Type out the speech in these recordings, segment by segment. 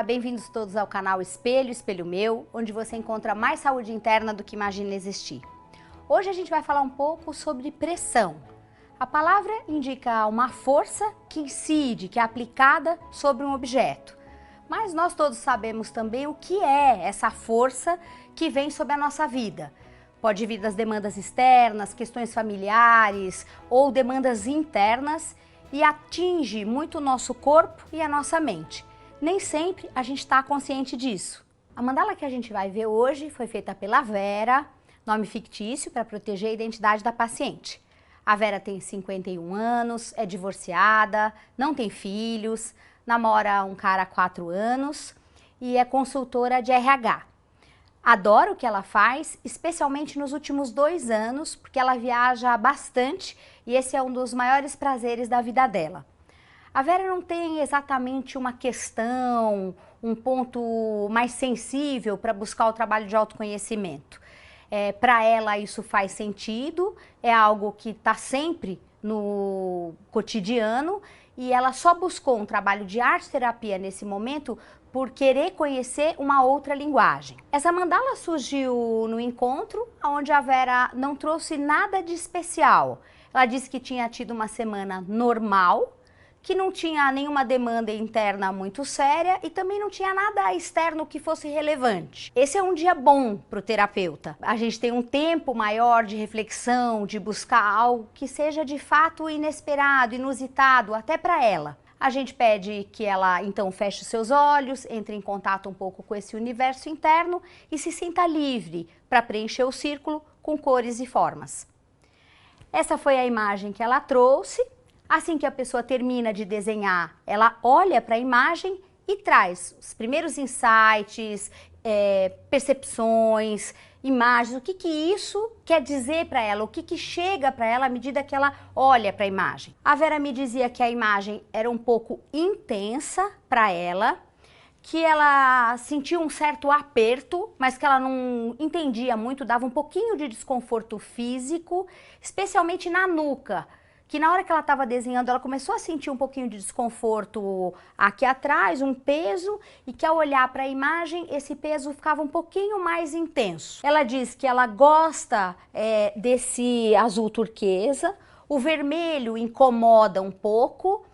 bem-vindos todos ao canal Espelho, Espelho Meu, onde você encontra mais saúde interna do que imagina existir. Hoje a gente vai falar um pouco sobre pressão. A palavra indica uma força que incide, que é aplicada sobre um objeto. Mas nós todos sabemos também o que é essa força que vem sobre a nossa vida. Pode vir das demandas externas, questões familiares ou demandas internas e atinge muito o nosso corpo e a nossa mente. Nem sempre a gente está consciente disso. A mandala que a gente vai ver hoje foi feita pela Vera, nome fictício para proteger a identidade da paciente. A Vera tem 51 anos, é divorciada, não tem filhos, namora um cara há 4 anos e é consultora de RH. Adora o que ela faz, especialmente nos últimos 2 anos, porque ela viaja bastante e esse é um dos maiores prazeres da vida dela. A Vera não tem exatamente uma questão, um ponto mais sensível para buscar o trabalho de autoconhecimento. Para ela isso faz sentido, é algo que está sempre no cotidiano e ela só buscou um trabalho de arte-terapia nesse momento por querer conhecer uma outra linguagem. Essa mandala surgiu no encontro, onde a Vera não trouxe nada de especial. Ela disse que tinha tido uma semana normal, que não tinha nenhuma demanda interna muito séria e também não tinha nada externo que fosse relevante. Esse é um dia bom para o terapeuta. A gente tem um tempo maior de reflexão, de buscar algo que seja de fato inesperado, inusitado, até para ela. A gente pede que ela então feche os seus olhos, entre em contato um pouco com esse universo interno e se sinta livre para preencher o círculo com cores e formas. Essa foi a imagem que ela trouxe. Assim que a pessoa termina de desenhar, ela olha para a imagem e traz os primeiros insights, percepções, imagens, o que isso quer dizer para ela, o que chega para ela à medida que ela olha para a imagem. A Vera me dizia que a imagem era um pouco intensa para ela, que ela sentia um certo aperto, mas que ela não entendia muito, dava um pouquinho de desconforto físico, especialmente na nuca, que na hora que ela estava desenhando, ela começou a sentir um pouquinho de desconforto aqui atrás, um peso, e que ao olhar para a imagem, esse peso ficava um pouquinho mais intenso. Ela diz que ela gosta desse azul turquesa, o vermelho incomoda um pouco,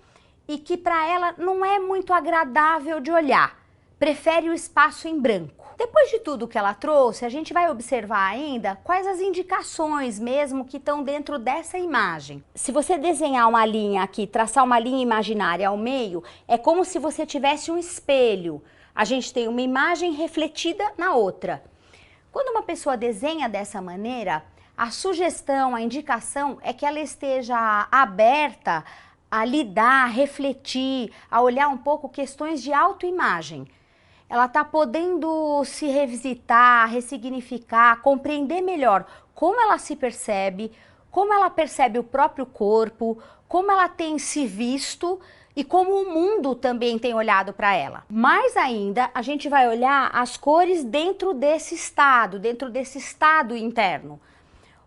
e que para ela não é muito agradável de olhar, prefere o espaço em branco. Depois de tudo que ela trouxe, a gente vai observar ainda quais as indicações mesmo que estão dentro dessa imagem. Se você desenhar uma linha aqui, traçar uma linha imaginária ao meio, é como se você tivesse um espelho. A gente tem uma imagem refletida na outra. Quando uma pessoa desenha dessa maneira, a sugestão, a indicação é que ela esteja aberta a lidar, a refletir, a olhar um pouco questões de autoimagem. Ela está podendo se revisitar, ressignificar, compreender melhor como ela se percebe, como ela percebe o próprio corpo, como ela tem se visto e como o mundo também tem olhado para ela. Mais ainda, a gente vai olhar as cores dentro desse estado interno.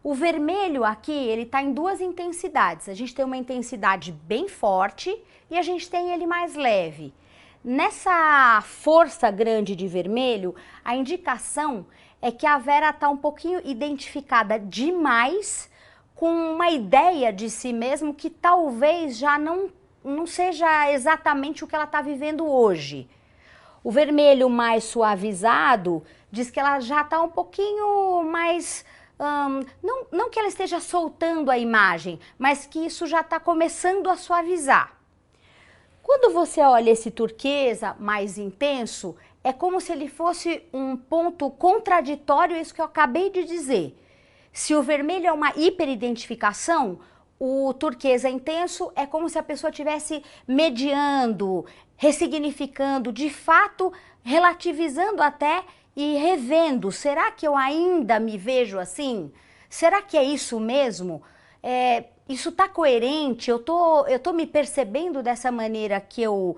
O vermelho aqui, ele está em 2 intensidades. A gente tem uma intensidade bem forte e a gente tem ele mais leve. Nessa força grande de vermelho, a indicação é que a Vera está um pouquinho identificada demais com uma ideia de si mesmo que talvez já não seja exatamente o que ela está vivendo hoje. O vermelho mais suavizado diz que ela já está um pouquinho mais... não que ela esteja soltando a imagem, mas que isso já está começando a suavizar. Quando você olha esse turquesa mais intenso, é como se ele fosse um ponto contraditório, isso que eu acabei de dizer. Se o vermelho é uma hiperidentificação, o turquesa intenso é como se a pessoa estivesse mediando, ressignificando, de fato, relativizando até e revendo. Será que eu ainda me vejo assim? Será que é isso mesmo? Isso está coerente? Eu tô me percebendo dessa maneira que eu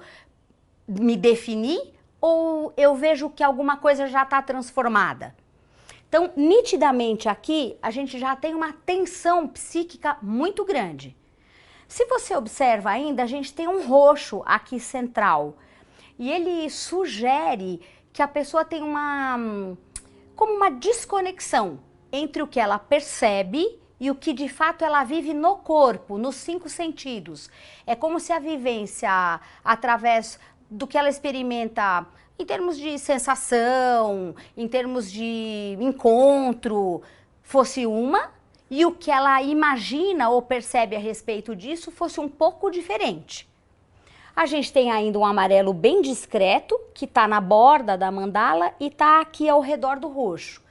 me defini? Ou eu vejo que alguma coisa já está transformada? Então, nitidamente aqui, a gente já tem uma tensão psíquica muito grande. Se você observa ainda, a gente tem um roxo aqui central. e ele sugere que a pessoa tem como uma desconexão entre o que ela percebe e o que de fato ela vive no corpo, nos 5 sentidos. É como se a vivência, através do que ela experimenta em termos de sensação, em termos de encontro, fosse uma, e o que ela imagina ou percebe a respeito disso fosse um pouco diferente. A gente tem ainda um amarelo bem discreto, que está na borda da mandala e está aqui ao redor do roxo.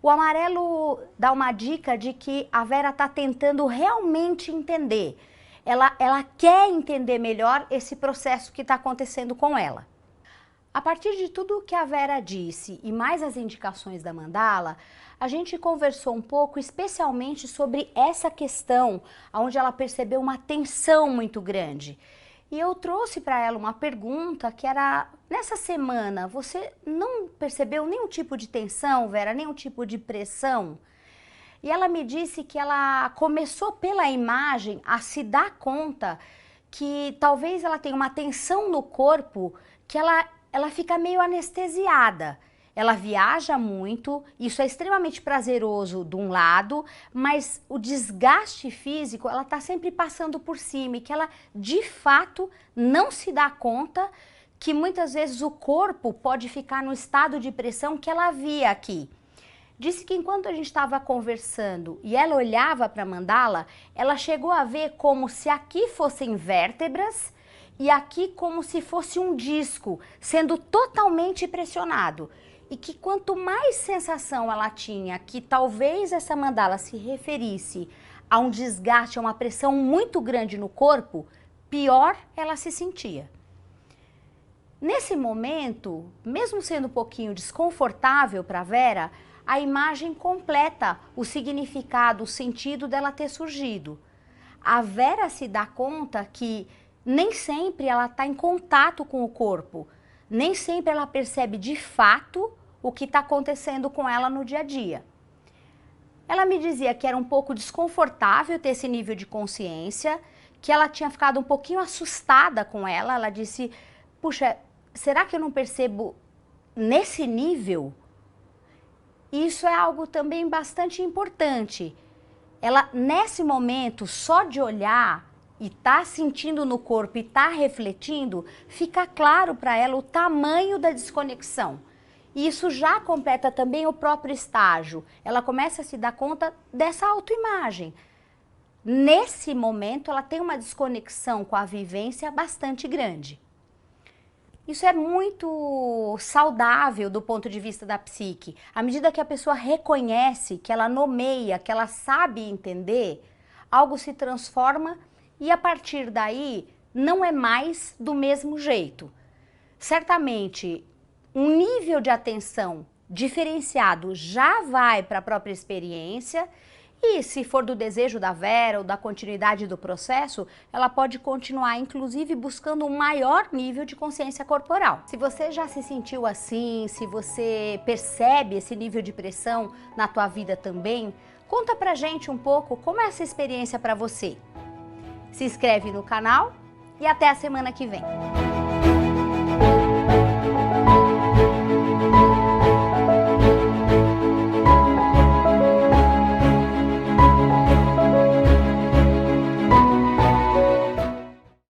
O amarelo dá uma dica de que a Vera está tentando realmente entender. Ela quer entender melhor esse processo que está acontecendo com ela. A partir de tudo o que a Vera disse e mais as indicações da mandala, a gente conversou um pouco especialmente sobre essa questão onde ela percebeu uma tensão muito grande. E eu trouxe para ela uma pergunta que era, nessa semana, você não percebeu nenhum tipo de tensão, Vera, nenhum tipo de pressão? E ela me disse que ela começou pela imagem a se dar conta que talvez ela tenha uma tensão no corpo que ela fica meio anestesiada. Ela viaja muito, isso é extremamente prazeroso de um lado, mas o desgaste físico, ela está sempre passando por cima e que ela, de fato, não se dá conta que muitas vezes o corpo pode ficar no estado de pressão que ela via aqui. Disse que enquanto a gente estava conversando e ela olhava para a mandala, ela chegou a ver como se aqui fossem vértebras e aqui como se fosse um disco sendo totalmente pressionado. E que quanto mais sensação ela tinha que talvez essa mandala se referisse a um desgaste, a uma pressão muito grande no corpo, pior ela se sentia. Nesse momento, mesmo sendo um pouquinho desconfortável para a Vera, a imagem completa o significado, o sentido dela ter surgido. A Vera se dá conta que nem sempre ela está em contato com o corpo, nem sempre ela percebe de fato o que está acontecendo com ela no dia a dia. Ela me dizia que era um pouco desconfortável ter esse nível de consciência, que ela tinha ficado um pouquinho assustada com ela. Ela disse, puxa, será que eu não percebo nesse nível? Isso é algo também bastante importante. Ela, nesse momento, só de olhar e tá sentindo no corpo e tá refletindo, fica claro para ela o tamanho da desconexão. E isso já completa também o próprio estágio. Ela começa a se dar conta dessa autoimagem. Nesse momento, ela tem uma desconexão com a vivência bastante grande. Isso é muito saudável do ponto de vista da psique. À medida que a pessoa reconhece, que ela nomeia, que ela sabe entender, algo se transforma e a partir daí não é mais do mesmo jeito. Certamente, um nível de atenção diferenciado já vai para a própria experiência e, se for do desejo da Vera ou da continuidade do processo, ela pode continuar, inclusive, buscando um maior nível de consciência corporal. Se você já se sentiu assim, se você percebe esse nível de pressão na tua vida também, conta pra gente um pouco como é essa experiência para você. Se inscreve no canal e até a semana que vem.